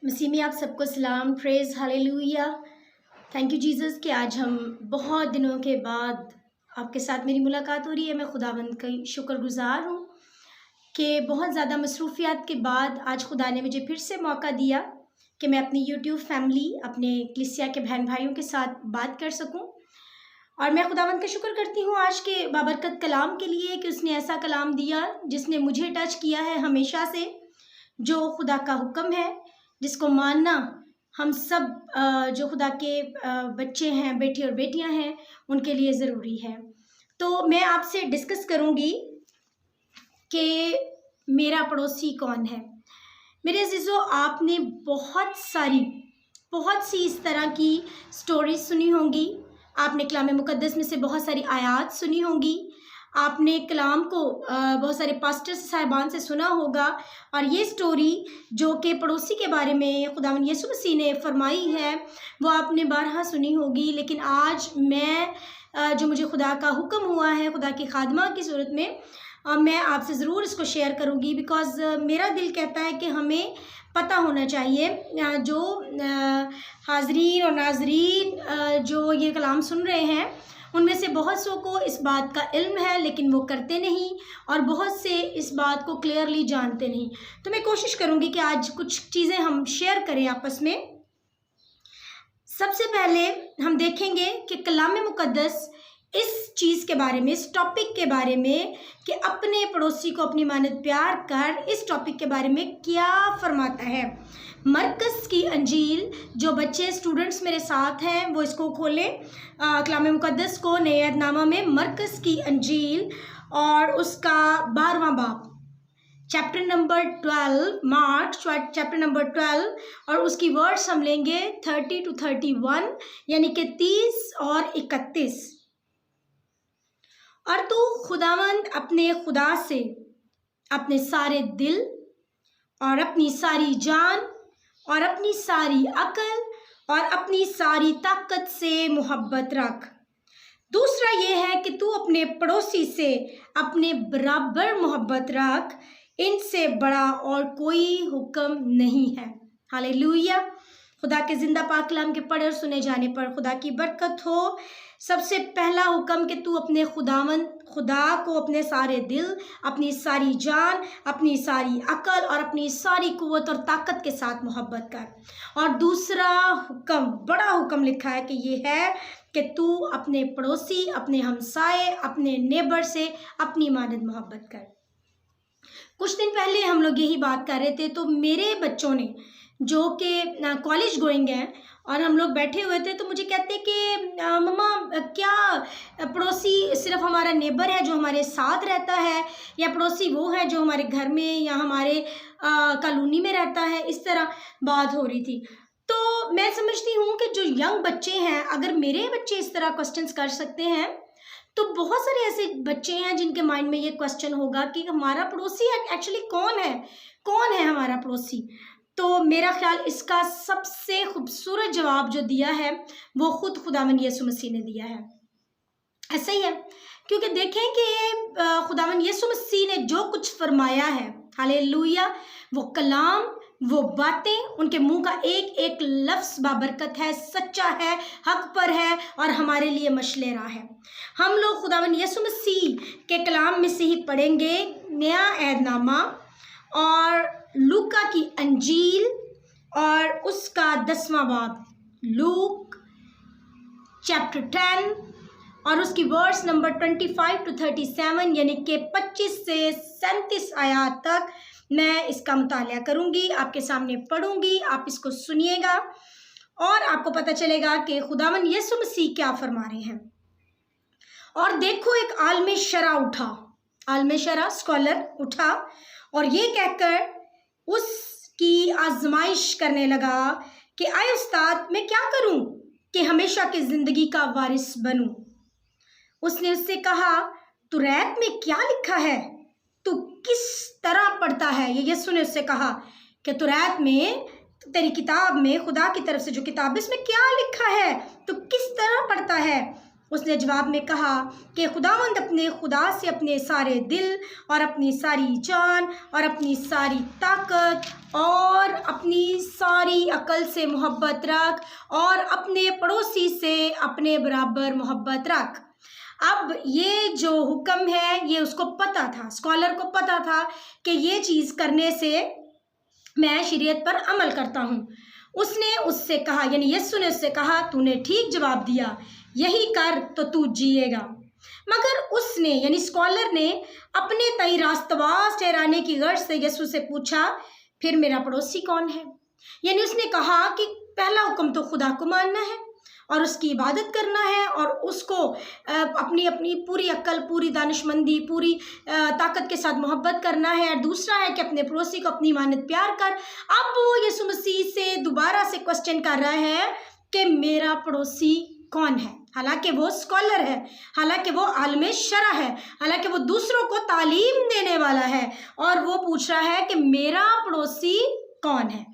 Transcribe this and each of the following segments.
मसीह में आप सबको सलाम, praise, hallelujah. Thank you Jesus कि आज हम बहुत दिनों के बाद आपके साथ मेरी मुलाकात हो रही है। मैं खुदावंद का शुक्रगुज़ार हूँ कि बहुत ज़्यादा मसरूफ़ियात के बाद आज खुदा ने मुझे फिर से मौका दिया कि मैं अपनी यूट्यूब फैमिली, अपने कलीसिया के बहन भाइयों के साथ बात कर सकूँ। और मैं खुदावंद का शुक्र करती हूँ आज के बाबरकत कलाम के लिए कि उसने ऐसा कलाम दिया जिसने मुझे टच किया है हमेशा से, जो खुदा का हुक्म है, जिसको मानना हम सब जो खुदा के बच्चे हैं, बेटे और बेटियां हैं, उनके लिए ज़रूरी है। तो मैं आपसे डिस्कस करूंगी कि मेरा पड़ोसी कौन है। मेरे अज़ीज़ों, आपने बहुत सी इस तरह की स्टोरीज सुनी होंगी। आपने कलाम मुकद्दस में से बहुत सारी आयात सुनी होंगी। आपने कलाम को बहुत सारे पास्टर साहिबान से सुना होगा। और ये स्टोरी जो कि पड़ोसी के बारे में खुदावंद यीशु मसीह ने फरमाई है, वो आपने बारहा सुनी होगी। लेकिन आज मैं जो मुझे खुदा का हुक्म हुआ है, खुदा की खादमा की सूरत में, मैं आपसे ज़रूर इसको शेयर करूँगी। बिकॉज़ मेरा दिल कहता है कि हमें पता होना चाहिए, जो हाज़रीन और नाज़रीन जो ये कलाम सुन रहे हैं, उनमें से बहुत सौ को इस बात का इल्म है, लेकिन वो करते नहीं, और बहुत से इस बात को क्लियरली जानते नहीं। तो मैं कोशिश करूँगी कि आज कुछ चीज़ें हम शेयर करें आपस में। सबसे पहले हम देखेंगे कि कलाम मुकद्दस इस चीज़ के बारे में, इस टॉपिक के बारे में कि अपने पड़ोसी को अपनी मानद प्यार कर, इस टॉपिक के बारे में क्या फरमाता है। मरकस की अंजील, जो बच्चे स्टूडेंट्स मेरे साथ हैं वो इसको खोलें, कलाम मुकद्दस को नए अहदनामा में मरकस की अंजील और उसका 12वां बाब, chapter number 12, mark chapter number 12, और उसकी वर्ड्स हम लेंगे 30 to 31, यानी कि 30 और 31। और तू खुदावंद अपने खुदा से अपने सारे दिल और अपनी सारी जान और अपनी सारी अकल और अपनी सारी ताकत से मोहब्बत रख। दूसरा ये है कि तू अपने पड़ोसी से अपने बराबर मोहब्बत रख। इनसे बड़ा और कोई हुक्म नहीं है। हालेलुया। खुदा के जिंदा पाक कलाम के पढ़े और सुने जाने पर खुदा की बरकत हो। सबसे पहला हुक्म कि तू अपने खुदा को अपने सारे दिल, अपनी सारी जान, अपनी सारी अकल और अपनी सारी कुव्वत और ताकत के साथ मोहब्बत कर। और दूसरा हुक्म, बड़ा हुक्म लिखा है कि ये है कि तू अपने पड़ोसी, अपने हमसाए, अपने नेबर से अपनी मानद मोहब्बत कर। कुछ दिन पहले हम लोग यही बात कर रहे थे, तो मेरे बच्चों ने जो कि कॉलेज गोइंग हैं, और हम लोग बैठे हुए थे, तो मुझे कहते कि मम्मा, क्या पड़ोसी सिर्फ हमारा नेबर है जो हमारे साथ रहता है, या पड़ोसी वो है जो हमारे घर में या हमारे कॉलोनी में रहता है। इस तरह बात हो रही थी। तो मैं समझती हूँ कि जो यंग बच्चे हैं, अगर मेरे बच्चे इस तरह क्वेश्चंस कर सकते हैं, तो बहुत सारे ऐसे बच्चे हैं जिनके माइंड में ये क्वेश्चन होगा कि हमारा पड़ोसी एक्चुअली कौन है हमारा पड़ोसी। तो मेरा ख्याल इसका सबसे खूबसूरत जवाब जो दिया है वो खुद खुदावंद यीशु मसीह ने दिया है। ऐसा ही है, क्योंकि देखें कि खुदावंद यीशु मसीह ने जो कुछ फरमाया है, हालेलुया, वो कलाम, वो बातें, उनके मुंह का एक एक लफ्ज़ बाबरकत है, सच्चा है, हक पर है और हमारे लिए मशले राह है। हम लोग खुदावंद यीशु मसीह के कलाम में से ही पढ़ेंगे नया अहदनामा और लूका की अंजील और उसका 10वां बाब, लूक चैप्टर 10 और उसकी वर्स नंबर 25 to 37, यानी कि 25 से 37 आयत तक मैं इसका मुतालिया करूँगी, आपके सामने पढ़ूँगी। आप इसको सुनिएगा और आपको पता चलेगा कि खुदावंद यीशु मसीह क्या फरमा रहे हैं। और देखो, एक आलम शरा उठा, आलम शरा स्कॉलर उठा और ये कहकर उसकी आजमाइश करने लगा कि आए उस्ताद, मैं क्या करूं कि हमेशा की ज़िंदगी का वारिस बनूं। उसने उससे कहा, तू रैत में क्या लिखा है, तू किस तरह पढ़ता है। ये यीशु ने उससे कहा कि तू रैत में, तेरी किताब में, खुदा की तरफ से जो किताब है, इसमें क्या लिखा है, तू किस तरह पढ़ता है। उसने जवाब में कहा कि खुदावंद अपने खुदा से अपने सारे दिल और अपनी सारी जान और अपनी सारी ताकत और अपनी सारी अकल से मोहब्बत रख और अपने पड़ोसी से अपने बराबर मोहब्बत रख। अब ये जो हुक्म है ये उसको पता था, स्कॉलर को पता था कि ये चीज़ करने से मैं शरीयत पर अमल करता हूँ। उसने उससे कहा, यानी यीशु ने उससे कहा, तूने ठीक जवाब दिया, यही कर तो तू जिएगा। मगर उसने यानी स्कॉलर ने अपने तय रास्तबाज ठहराने की गर्ज से यीशु से पूछा, फिर मेरा पड़ोसी कौन है? यानी उसने कहा कि पहला हुक्म तो खुदा को मानना है और उसकी इबादत करना है और उसको अपनी अपनी पूरी अक्ल, पूरी दानिशमंदी, पूरी ताकत के साथ मोहब्बत करना है। और दूसरा है कि अपने पड़ोसी को अपनी मानत प्यार कर। अब वो यीशु मसीह से दोबारा से क्वेश्चन कर रहा है कि मेरा पड़ोसी कौन है? हालांकि वो स्कॉलर है, हालांकि वो आलिम शरअ है, हालांकि वो दूसरों को तालीम देने वाला है और वो पूछ रहा है कि मेरा पड़ोसी कौन है।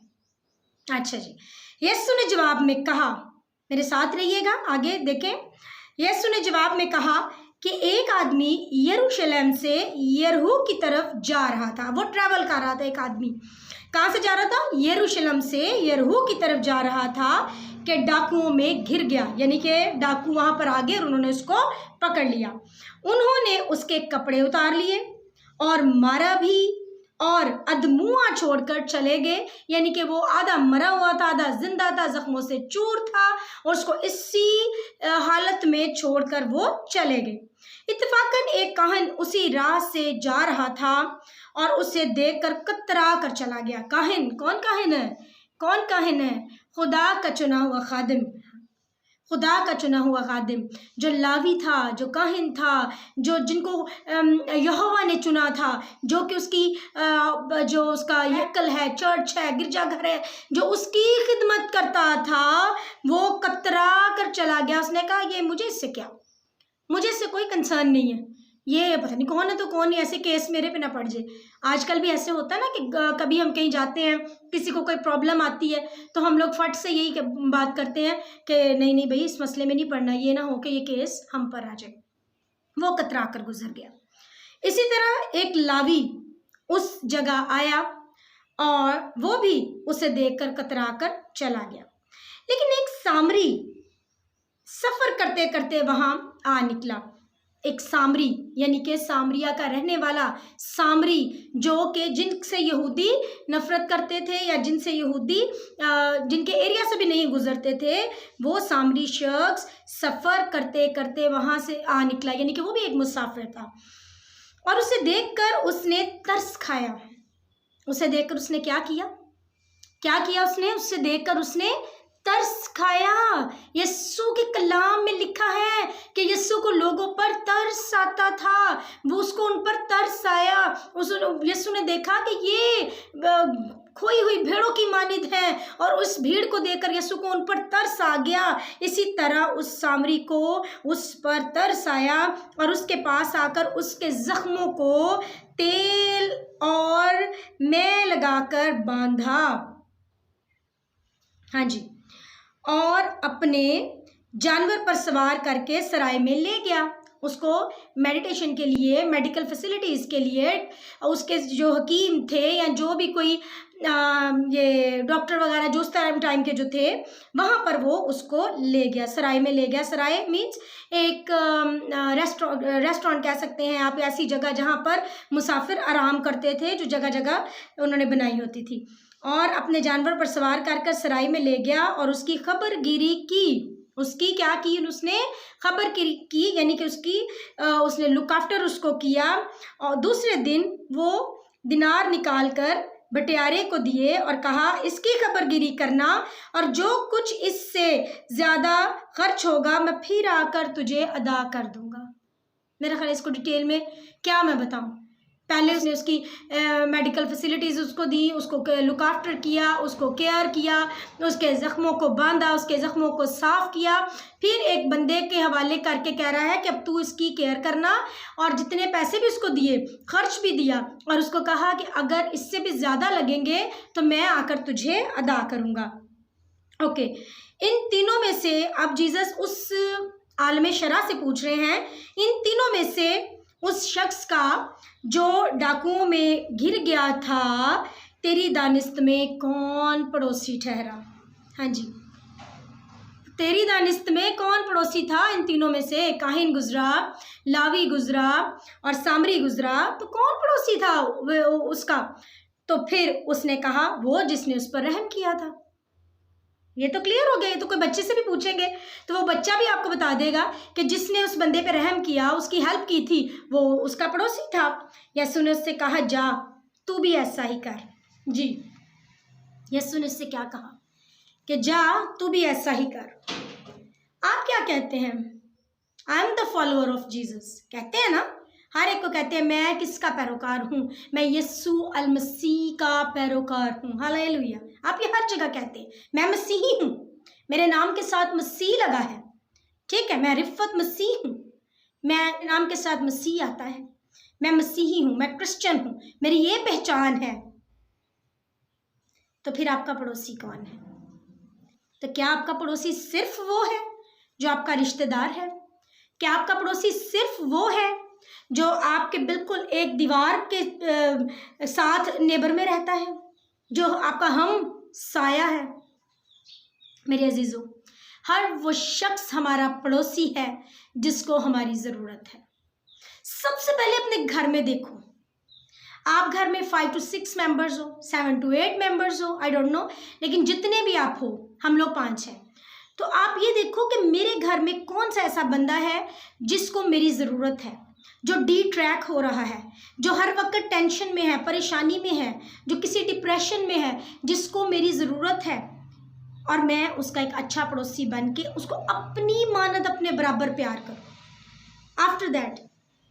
अच्छा जी, यीशु ने जवाब में कहा, मेरे साथ रहिएगा, आगे देखें। यीशु ने जवाब में कहा कि एक आदमी यरूशलेम से यरीहो की तरफ जा रहा था। वो ट्रैवल कर रहा था, एक आदमी कहाँ से जा रहा था? यरूशलेम से यरीहो की तरफ जा रहा था कि डाकुओं में घिर गया, यानी कि डाकू वहाँ पर आ गए और उन्होंने उसको पकड़ लिया। उन्होंने उसके कपड़े उतार लिए और मारा भी और अधमुआ छोड़कर चले गए, यानी कि वो आधा मरा हुआ था, आधा जिंदा था, जख्मों से चूर था और उसको इसी हालत में छोड़कर वो चले गए। इत्तेफाकन एक काहिन उसी राह से जा रहा था और उसे देखकर कतरा कर चला गया। काहिन कौन? काहिन है, कौन काहिन है? खुदा का चुना हुआ खादिम, खुदा का चुना हुआ खादिम, जो लावी था, जो काहिन था, जो जिनको यहोवा ने चुना था, जो कि उसकी जो उसका हैकल है, चर्च है, गिरजाघर है, जो उसकी खिदमत करता था, वो कतरा कर चला गया। उसने कहा ये मुझे इससे क्या, मुझे इससे कोई कंसर्न नहीं है, ये पता नहीं कौन है तो कौन नहीं, ऐसे केस मेरे पे ना पड़ जाए। आजकल भी ऐसे होता है ना कि कभी हम कहीं जाते हैं, किसी को कोई प्रॉब्लम आती है तो हम लोग फट से यही बात करते हैं कि नहीं नहीं भाई इस मसले में नहीं पड़ना, ये ना हो कि ये केस हम पर आ जाए। वो कतरा कर गुजर गया। इसी तरह एक लावी उस जगह आया और वो भी उसे देखकर कतरा कर चला गया। लेकिन एक सामरी सफ़र करते करते वहाँ आ निकला। एक सामरी यानी कि सामरिया का रहने वाला सामरी, जो कि जिनसे यहूदी नफरत करते थे या जिनसे यहूदी जिनके एरिया से भी नहीं गुजरते थे, वो सामरी शख्स सफ़र करते करते वहाँ से आ निकला, यानी कि वो भी एक मुसाफिर था। और उसे देखकर उसने तरस खाया। उसे देखकर उसने क्या किया? क्या किया उसने? उससे देखकर उसने तरस खाया। यीशु के कलाम में लिखा है कि यीशु को लोगों पर तरस आता था, वो उसको उन पर तरस आया। यीशु ने देखा कि ये खोई हुई भेड़ों की मानिद है और उस भीड़ को देखकर यीशु को उन पर तरस आ गया। इसी तरह उस सामरी को उस पर तरस आया और उसके पास आकर उसके जख्मों को तेल और मैं लगाकर बांधा। हाँ जी, और अपने जानवर पर सवार करके सराय में ले गया। उसको मेडिटेशन के लिए, मेडिकल फैसिलिटीज़ के लिए उसके जो हकीम थे या जो भी कोई ये डॉक्टर वगैरह जो उस टाइम के जो थे, वहाँ पर वो उसको ले गया, सराय में ले गया। सराय मीन्स एक रेस्टोरेंट कह सकते हैं आप, ऐसी जगह जहाँ पर मुसाफिर आराम करते थे, जो जगह जगह उन्होंने बनाई होती थी। और अपने जानवर पर सवार कर सराय में ले गया और उसकी खबरगिरी की। उसकी क्या की? उसने खबर की, यानी कि उसकी उसने लुक आफ्टर उसको किया। और दूसरे दिन वो दिनार निकाल कर बटियारे को दिए और कहा इसकी खबरगिरी करना और जो कुछ इससे ज़्यादा खर्च होगा मैं फिर आकर तुझे अदा कर दूंगा। मेरा ख्याल इसको डिटेल में क्या मैं बताऊं। पहले उसने उसकी मेडिकल फैसिलिटीज़ उसको दी, उसको लुक आफ्टर किया, उसको केयर किया, उसके ज़ख्मों को बांधा, उसके ज़ख्मों को साफ़ किया। फिर एक बंदे के हवाले करके कह रहा है कि अब तू इसकी केयर करना, और जितने पैसे भी उसको दिए, खर्च भी दिया और उसको कहा कि अगर इससे भी ज़्यादा लगेंगे तो मैं आकर तुझे अदा करूँगा। ओके, इन तीनों में से अब जीसस उस आलम शरा से पूछ रहे हैं, इन तीनों में से उस शख्स का जो डाकुओं में घिर गया था, तेरी दानिस्त में कौन पड़ोसी ठहरा? हाँ जी, तेरी दानिस्त में कौन पड़ोसी था? इन तीनों में से काहिन गुजरा, लावी गुजरा और सामरी गुजरा, तो कौन पड़ोसी था उसका? तो फिर उसने कहा, वो जिसने उस पर रहम किया था। ये तो क्लियर हो गया। ये तो कोई बच्चे से भी पूछेंगे तो वो बच्चा भी आपको बता देगा कि जिसने उस बंदे पे रहम किया, उसकी हेल्प की थी, वो उसका पड़ोसी था। यसू ने उससे कहा, जा तू भी ऐसा ही कर। जी, यसू ने उससे क्या कहा कि जा तू भी ऐसा ही कर। आप क्या कहते हैं? I am the follower of Jesus, कहते हैं ना? हर एक को कहते हैं मैं किसका पैरोकार हूँ? मैं यीशु अल मसीह का पैरोकार हूँ। हालेलुया। आप ये हर जगह कहते हैं मैं मसीही हूँ, मेरे नाम के साथ मसीह लगा है, ठीक है, मैं रिफ़त मसीह हूँ, मैं नाम के साथ मसीह आता है, मैं मसीही हूँ, मैं क्रिश्चियन हूँ, मेरी ये पहचान है। तो फिर आपका पड़ोसी कौन है? तो क्या आपका पड़ोसी सिर्फ वो है जो आपका रिश्तेदार है? क्या आपका पड़ोसी सिर्फ वो है जो आपके बिल्कुल एक दीवार के साथ नेबर में रहता है, जो आपका हम साया है? मेरे अजीजों, हर वो शख्स हमारा पड़ोसी है जिसको हमारी ज़रूरत है। सबसे पहले अपने घर में देखो। आप घर में 5 to 6 मेंबर्स हो, 7 to 8 मेंबर्स हो, आई डोंट नो, लेकिन जितने भी आप हो, हम लोग 5 हैं, तो आप ये देखो कि मेरे घर में कौन सा ऐसा बंदा है जिसको मेरी ज़रूरत है, जो डी ट्रैक हो रहा है, जो हर वक्त टेंशन में है, परेशानी में है, जो किसी डिप्रेशन में है, जिसको मेरी ज़रूरत है, और मैं उसका एक अच्छा पड़ोसी बन के उसको अपनी मानद अपने बराबर प्यार करूँ। आफ्टर दैट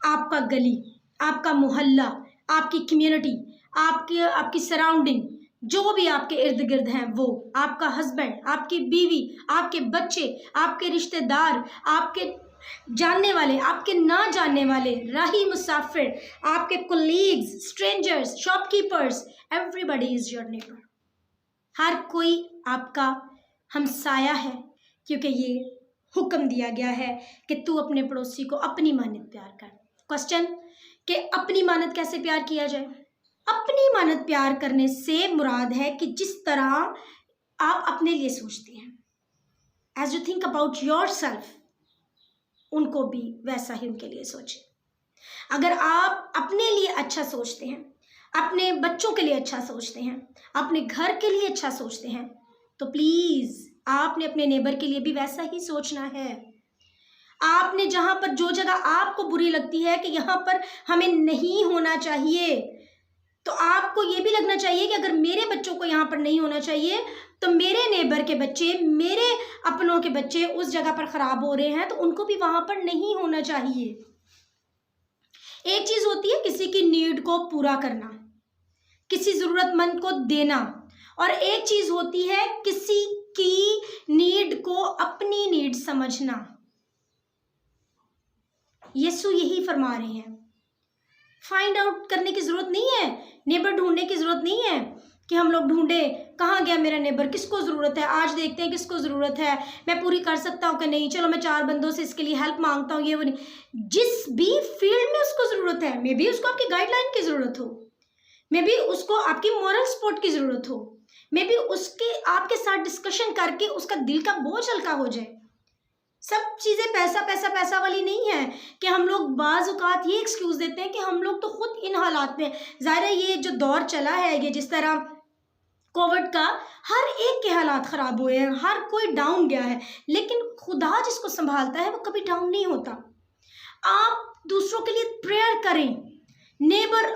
आपका गली, आपका मोहल्ला, आपकी कम्युनिटी, आपकी सराउंडिंग, जो भी आपके इर्द गिर्द हैं, वो आपका हस्बैंड, आपकी बीवी, आपके बच्चे, आपके रिश्तेदार, आपके जानने वाले, आपके ना जानने वाले, राही मुसाफिर, आपके colleagues, strangers, shopkeepers, everybody is your neighbour. हर कोई आपका हमसाया है, क्योंकि ये हुक्म दिया गया है कि तू अपने पड़ोसी को अपनी मानद प्यार कर। क्वेश्चन कि अपनी मानद कैसे प्यार किया जाए? अपनी मानद प्यार करने से मुराद है कि जिस तरह आप अपने लिए सोचते हैं, as you think about yourself, उनको भी वैसा ही उनके लिए सोचें। अगर आप अपने लिए अच्छा सोचते हैं, अपने बच्चों के लिए अच्छा सोचते हैं, अपने घर के लिए अच्छा सोचते हैं, तो प्लीज़ आपने अपने नेबर के लिए भी वैसा ही सोचना है। आपने जहाँ पर, जो जगह आपको बुरी लगती है कि यहाँ पर हमें नहीं होना चाहिए, तो आपको ये भी लगना चाहिए कि अगर मेरे बच्चों को यहाँ पर नहीं होना चाहिए, तो मेरे नेबर के बच्चे, मेरे अपनों के बच्चे उस जगह पर ख़राब हो रहे हैं, तो उनको भी वहाँ पर नहीं होना चाहिए। एक चीज़ होती है किसी की नीड को पूरा करना, किसी ज़रूरतमंद को देना, और एक चीज़ होती है किसी की नीड को अपनी नीड समझना। यीशु यही फरमा रहे हैं। फाइंड आउट करने की ज़रूरत नहीं है, नेबर ढूंढने की ज़रूरत नहीं है कि हम लोग ढूंढें कहाँ गया मेरा नेबर, किसको ज़रूरत है, आज देखते हैं किसको ज़रूरत है, मैं पूरी कर सकता हूँ कि नहीं, चलो मैं 4 बंदों से इसके लिए हेल्प मांगता हूँ, ये वो नहीं। जिस भी फील्ड में उसको ज़रूरत है, मे बी उसको आपकी गाइडलाइन की ज़रूरत हो, मे बी उसको आपकी मॉरल सपोर्ट की ज़रूरत हो, मे बी उसके आपके साथ डिस्कशन करके उसका दिल का बोझ हल्का हो जाए। सब चीज़ें पैसा पैसा पैसा वाली नहीं है कि हम लोग बाज़ औक़ात ये एक्सक्यूज़ देते हैं कि हम लोग तो खुद इन हालात में, ज़ाहिर है ये जो दौर चला है, ये जिस तरह कोविड का, हर एक के हालात ख़राब हुए हैं, हर कोई डाउन गया है, लेकिन खुदा जिसको संभालता है वो कभी डाउन नहीं होता। आप दूसरों के लिए प्रेयर करें,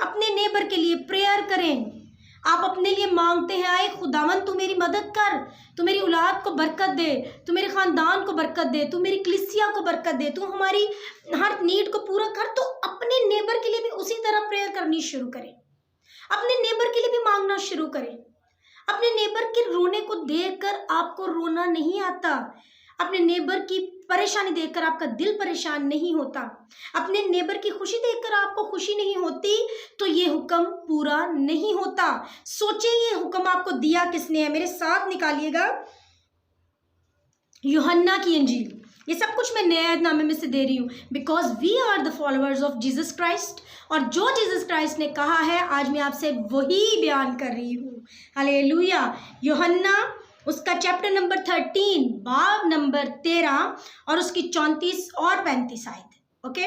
अपने नेबर के लिए प्रेयर करें। आप अपने लिए मांगते हैं, आए खुदावन तू मेरी मदद कर, तू मेरी औलाद को बरकत दे, तू मेरे ख़ानदान को बरकत दे, तू मेरी कलीसिया को बरकत दे, तू हमारी हर नीड को पूरा कर। तो अपने नेबर के लिए भी उसी तरह प्रेयर करनी शुरू करें, अपने नेबर के लिए भी मांगना शुरू करें। अपने नेबर के रोने को देखकर आपको रोना नहीं आता, अपने नेबर की परेशानी देखकर आपका दिल परेशान नहीं होता, अपने नेबर की खुशी देखकर आपको खुशी नहीं होती, तो ये हुक्म पूरा नहीं होता। सोचिए ये हुक्म आपको दिया किसने है? मेरे साथ निकालिएगा यूहन्ना की इंजील, ये सब कुछ मैं नए अहदनामे में से दे रही हूँ, because we are the followers of Jesus Christ. और जो जीसस क्राइस्ट ने कहा है आज मैं आपसे वही बयान कर रही हूँ। हालेलुया। यूहन्ना उसका चैप्टर नंबर 13 बाब नंबर 13 और उसकी 34 और 35 आयत। ओके,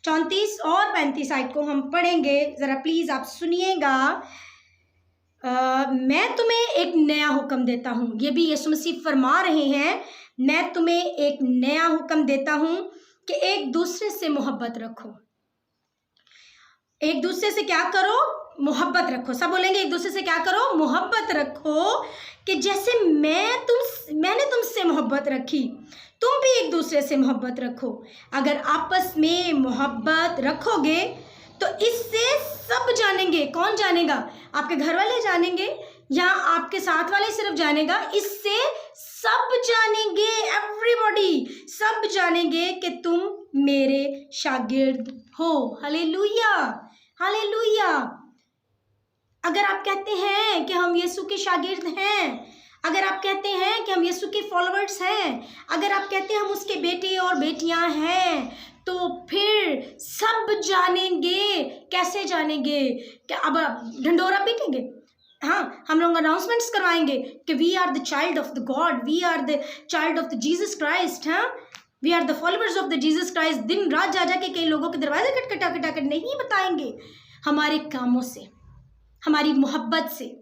34 और 35 आयत को हम पढ़ेंगे। ज़रा प्लीज़ आप सुनिएगा। मैं तुम्हें एक नया हुक्म देता हूँ, ये भी यीशु मसीह फरमा रहे हैं, मैं तुम्हें एक नया हुक्म देता हूँ कि एक दूसरे से मोहब्बत रखो। एक दूसरे से क्या करो? मोहब्बत रखो। सब बोलेंगे एक दूसरे से क्या करो? मोहब्बत रखो, कि जैसे मैंने तुमसे मोहब्बत रखी, तुम भी एक दूसरे से मोहब्बत रखो। अगर आपस में मोहब्बत रखोगे तो इससे सब जानेंगे। कौन जानेगा? आपके घर वाले जानेंगे या आपके साथ वाले सिर्फ जानेगा? इससे सब जानेंगे, एवरीबॉडी, सब जानेंगे कि तुम मेरे शागिर्द हो। Hallelujah, hallelujah. अगर आप कहते हैं कि हम यीशु के शागिर्द हैं, अगर आप कहते हैं कि हम यीशु के फॉलोअर्स हैं, अगर आप कहते हैं हम उसके बेटे और बेटियां हैं, तो फिर सब जानेंगे। कैसे जानेंगे? कि अब ढंडोरा पीटेंगे? हाँ, हम लोग अनाउंसमेंट्स करवाएंगे कि we are the child of the God, we are the child of the Jesus Christ. हाँ, we are the followers of the Jesus Christ. दिन रात जा के कई लोगों के दरवाजे खटखटा नहीं बताएंगे। हमारे कामों से, हमारी मोहब्बत से,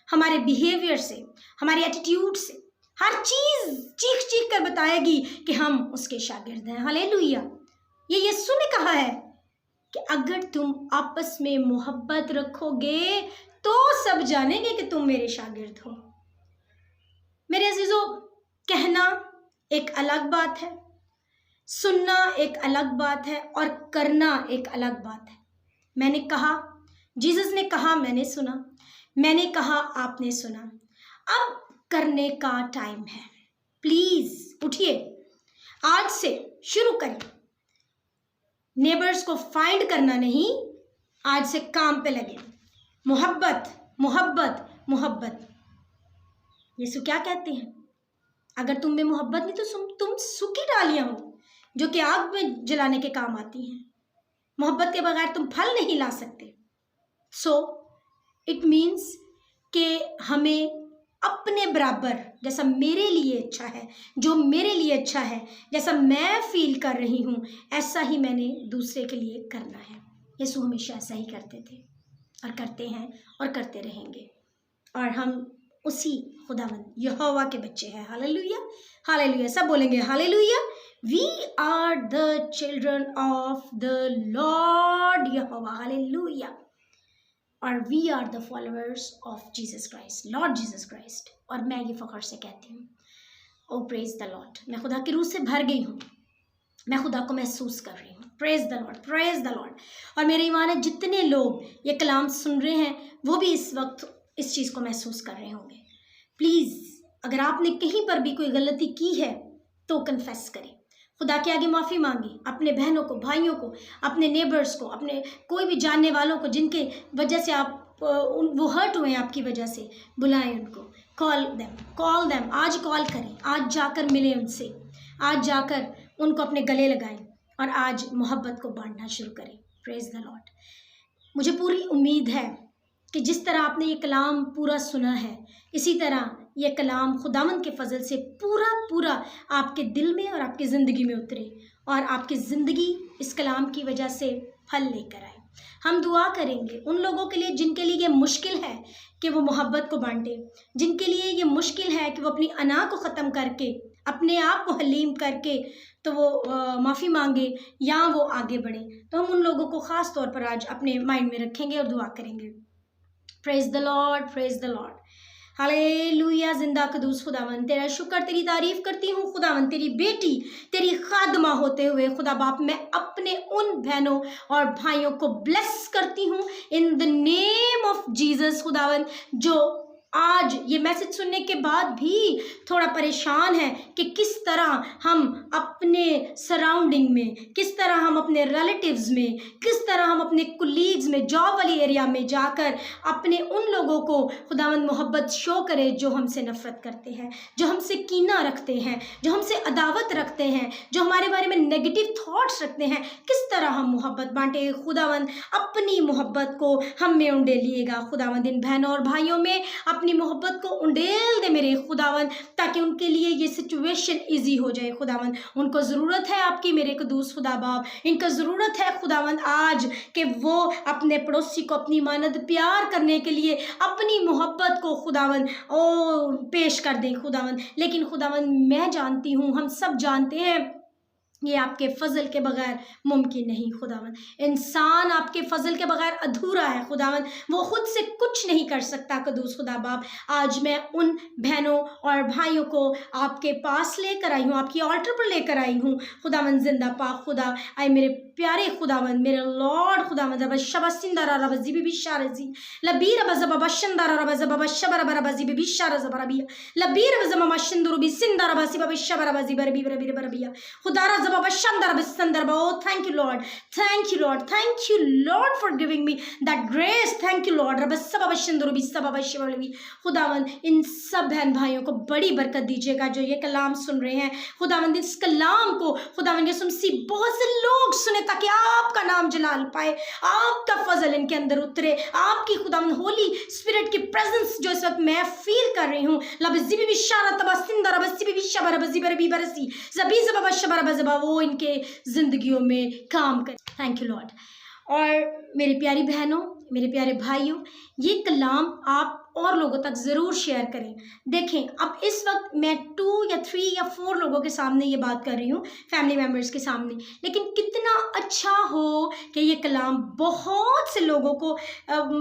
हमारे बिहेवियर से, हमारे एटीट्यूड से, हर चीज़ चीख चीख कर बताएगी कि हम उसके शागिर्द हैं। हालेलुया। ये यीशु ने कहा है कि अगर तुम आपस में मोहब्बत रखोगे तो सब जानेंगे कि तुम मेरे शागिर्द हो। मेरे अजीजों, कहना एक अलग बात है, सुनना एक अलग बात है, और करना एक अलग बात है। मैंने कहा, जीसस ने कहा, मैंने सुना, मैंने कहा, आपने सुना। अब करने का टाइम है। प्लीज उठिए, आज से शुरू करें। नेबर्स को फाइंड करना नहीं, आज से काम पे लगे। मोहब्बत, मोहब्बत, मोहब्बत। यीशु क्या कहते हैं? अगर तुम में मोहब्बत नहीं तो तुम सूखी डालियां हो जो कि आग में जलाने के काम आती हैं। मोहब्बत के बगैर तुम फल नहीं ला सकते। सो इट मीन्स कि हमें अपने बराबर, जैसा मेरे लिए अच्छा है, जो मेरे लिए अच्छा है, जैसा मैं फील कर रही हूँ, ऐसा ही मैंने दूसरे के लिए करना है। यीशु हमेशा ऐसा ही करते थे और करते हैं और करते रहेंगे। और हम उसी खुदावंद यहोवा के बच्चे हैं। Hallelujah, hallelujah. सब बोलेंगे hallelujah. We are the children of the lord यहोवा। हालेलुया। और we are the followers of Jesus Christ, lord Jesus Christ. और मैं ये फ़ख्र से कहती हूँ, ओ प्रेज द लॉर्ड। मैं खुदा की रूह से भर गई हूँ, मैं खुदा को महसूस कर रही हूँ। Praise the Lord, praise the Lord. और मेरे ईमान है, जितने लोग ये कलाम सुन रहे हैं वो भी इस वक्त इस चीज़ को महसूस कर रहे होंगे। प्लीज़, अगर आपने कहीं पर भी कोई गलती की है तो कन्फेस करें, खुदा के आगे माफ़ी मांगे। अपने बहनों को, भाइयों को, अपने नेबर्स को, अपने कोई भी जानने वालों को जिनके वजह से आप वो हर्ट हुए हैं आपकी वजह से, बुलाएं उनको। Call them. आज कॉल करें, आज जाकर मिलें उनसे, आज जाकर उनको अपने गले लगाएं और आज मोहब्बत को बांटना शुरू करें। Praise the Lord. मुझे पूरी उम्मीद है कि जिस तरह आपने ये कलाम पूरा सुना है, इसी तरह ये कलाम खुदावंद के फजल से पूरा आपके दिल में और आपकी ज़िंदगी में उतरे और आपकी ज़िंदगी इस कलाम की वजह से फल लेकर आए। हम दुआ करेंगे उन लोगों के लिए जिनके लिए ये मुश्किल है कि वो मोहब्बत को बांटे, जिनके लिए ये मुश्किल है कि वो अपनी अना को ख़त्म करके, अपने आप को हलीम करके तो वो माफ़ी मांगे या वो आगे बढ़े। तो हम उन लोगों को ख़ास तौर पर आज अपने माइंड में रखेंगे और दुआ करेंगे। Praise the Lord, praise the Lord. Hallelujah. जिंदा कदूस खुदावन, तेरा शुक्र, तेरी तारीफ करती हूँ खुदावन, तेरी बेटी, तेरी खादमा होते हुए खुदा बाप मैं अपने उन बहनों और भाइयों को ब्लेस करती हूँ इन द नेम ऑफ जीसस खुदावन, जो आज ये मैसेज सुनने के बाद भी थोड़ा परेशान है कि किस तरह हम अपने सराउंडिंग में, किस तरह हम अपने रिलेटिव्स में, किस तरह हम अपने कुलीग्स में, जॉब वाली एरिया में जाकर अपने उन लोगों को खुदावंद मोहब्बत शो करे जो हमसे नफ़रत करते हैं, जो हमसे कीना रखते हैं, जो हमसे अदावत रखते हैं, जो हमारे बारे में नेगेटिव थॉट्स रखते हैं। किस तरह हम मोहब्बत बांटे। खुदावंद अपनी मोहब्बत को हम में उंडेलिएगा। खुदावंद इन बहनों और भाइयों में अपनी मोहब्बत को उंडेल दे मेरे खुदावंद, ताकि उनके लिए ये सिचुएशन ईजी हो जाए। खुदावंद उनको ज़रूरत है आपकी मेरे कदूस खुदा बाप, इनको ज़रूरत है खुदावंद आज कि वो अपने पड़ोसी को अपनी मानद प्यार करने के लिए अपनी मोहब्बत को खुदावंद पेश कर दें खुदावंद। लेकिन खुदावंद मैं जानती हूँ, हम सब जानते हैं, ये आपके फ़ज़ल के बगैर मुमकिन नहीं खुदावंद। इंसान आपके फ़ज़ल के बगैर अधूरा है खुदावंद, वो ख़ुद से कुछ नहीं कर सकता कदूस खुदा बाप। आज मैं उन बहनों और भाइयों को आपके पास लेकर आई हूँ, आपकी ऑल्टर पर लेकर आई हूँ खुदावंद। जिंदा पाक खुदा, आए मेरे प्यारे खुदावंद, मेरे लॉर्ड खुदावंद, रब शबसिंदारा रब ज़िबी बिशारजी लबीर बज़ब बशंदारा रब ज़ब शबर बर बज़िब बिशार ज़बरबिया लबीर बज़म मशंदुर बिसिंदारा बसिब बिशबर बज़िबर बिबर बरबिया खुदारा ज़ब बशंदर बिसंदर। Oh, thank you Lord, thank you Lord, thank you Lord for giving me that grace, thank you Lord। रब सब बशंदुर बिसब बशबलवी खुदावंद इन सब बहन भाइयों को बड़ी बरकत दीजिएगा जो ये कलाम सुन रहे हैं खुदावंद। इस कलाम को खुदावंद यसुम मसीह बहुत से लोग सुने ताकि आपका नाम जलाल पाए, आपका फजल इनके अंदर उतरे, आपकी खुदावंद होली स्पिरिट की प्रेजेंस जो इस वक्त मैं फील कर रही हूँ। लब ज़िबी बिशारा तबसिंदा रब ज़िबी बिशबर बज़िबर बिबरसी ज़बी ज़ब बशबर बज़बा, वो इनके ज़िंदगियों में काम करे। Thank you Lord. और मेरी प्यारी बहनों, मेरे प्यारे भाइयों, ये कलाम आप और लोगों तक ज़रूर शेयर करें। देखें, अब इस वक्त मैं 2 या 3 या 4 लोगों के सामने ये बात कर रही हूँ, फैमिली मेम्बर्स के सामने, लेकिन कितना अच्छा हो कि ये कलाम बहुत से लोगों को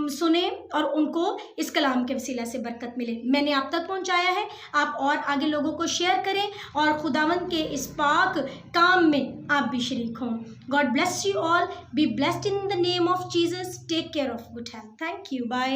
सुने और उनको इस कलाम के वसीला से बरकत मिले। मैंने आप तक पहुँचाया है, आप और आगे लोगों को शेयर करें और खुदावंद के इस पाक काम में आप भी शरीक हों। God bless you all, be blessed in the name of Jesus, take care of good health. Thank you, bye.